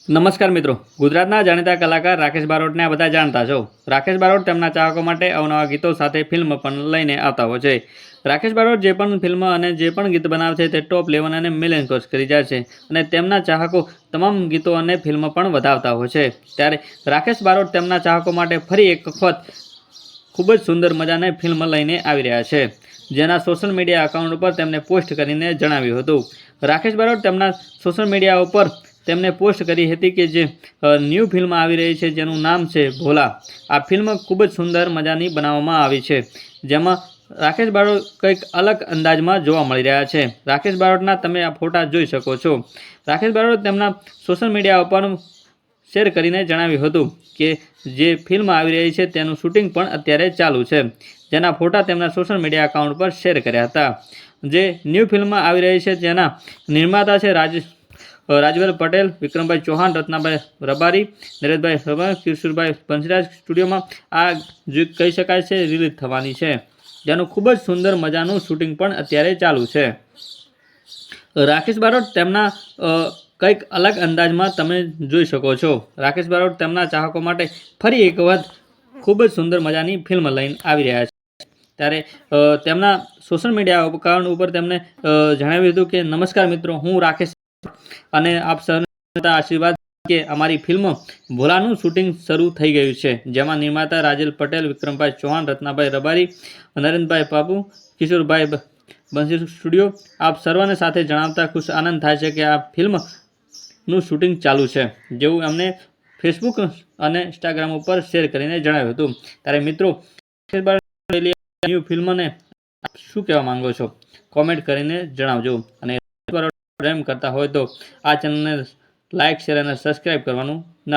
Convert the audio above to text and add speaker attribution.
Speaker 1: નમસ્કાર મિત્રો, ગુજરાતના જાણીતા કલાકાર રાકેશ બારોટને આ બધા જાણતા છો. રાકેશ બારોટ તેમના ચાહકો માટે અવનવા ગીતો સાથે ફિલ્મ પણ લઈને આવતા હોય છે. રાકેશ બારોટ જે પણ ફિલ્મ અને જે પણ ગીત બનાવે છે તે ટોપ લેવલ અને મિલિયન ક્રોસ કરી જાય છે અને તેમના ચાહકો તમામ ગીતો અને ફિલ્મ પણ વધાવતા હોય છે. ત્યારે રાકેશ બારોટ તેમના ચાહકો માટે ફરી એક વખત ખૂબ જ સુંદર મજાની ફિલ્મ લઈને આવી રહ્યા છે, જેના સોશિયલ મીડિયા એકાઉન્ટ ઉપર તેમને પોસ્ટ કરીને જણાવ્યું હતું. રાકેશ બારોટ તેમના સોશિયલ મીડિયા ઉપર તેમને પોસ્ટ કરી હતી કે જે ન્યૂ ફિલ્મ આવી રહી છે જેનું નામ છે ભોલા. આ ફિલ્મ ખૂબ જ સુંદર મજાની બનાવવામાં આવી છે, જેમાં રાકેશ બારોટ કંઈક અલગ અંદાજમાં જોવા મળી રહ્યા છે. રાકેશ બારોટના તમે આ ફોટા જોઈ શકો છો. રાકેશ બારોટ તેમના સોશિયલ મીડિયા ઉપર શેર કરીને જણાવ્યું હતું કે જે ફિલ્મ આવી રહી છે તેનું શૂટિંગ પણ અત્યારે ચાલુ છે, જેના ફોટા તેમના સોશિયલ મીડિયા એકાઉન્ટ પર શેર કર્યા હતા. જે ન્યૂ ફિલ્મ આવી રહી છે જેના નિર્માતા છે રાજવેલ પટેલ, વિક્રમભાઈ ચૌહાણ, રત્નાભાઈ રબારી, નરેશભાઈ રબારી, કિશોરભાઈ બંસીરાજ સ્ટુડિયોમાં આ કહી શકાય છે રિલીઝ થવાની છે, જેનું ખૂબ જ સુંદર મજાનું શૂટિંગ પણ અત્યારે ચાલુ છે. રાકેશ બારોટ તેમના કંઈક અલગ અંદાજમાં તમે જોઈ શકો છો. રાકેશ બારોટ તેમના ચાહકો માટે ફરી એક વખત ખૂબ જ સુંદર મજાની ફિલ્મ લઈને આવી રહ્યા છે. ત્યારે તેમના સોશિયલ મીડિયા એકાઉન્ટ ઉપર તેમણે જણાવ્યું હતું કે નમસ્કાર મિત્રો, હું રાકેશ અને આપ સૌના આશીર્વાદ કે અમારી ફિલ્મ ભોલાનું શૂટિંગ શરૂ થઈ ગયું છે, જેમાં નિર્માતા રાજેલ પટેલ, વિક્રમભાઈ ચૌહાણ, રત્નાભાઈ રબારી, નરેન્દ્રભાઈ બાબુ, કિશોરભાઈ બંસી સ્ટુડિયો આપ સર્વને સાથે જણાવતા ખુશ આનંદ થાય છે કે આ ફિલ્મનું શૂટિંગ ચાલુ છે, જેવું અમને ફેસબુક અને ઇન્સ્ટાગ્રામ ઉપર શેર કરીને જણાવ્યું હતું. ત્યારે મિત્રો, ન્યૂ ફિલ્મને શું કહેવા માંગો છો કોમેન્ટ કરીને જણાવજો. અને પ્રેમ કરતા હોય તો આ ચેનલને લાઇક, શેર અને સબસ્ક્રાઈબ કરવાનું ના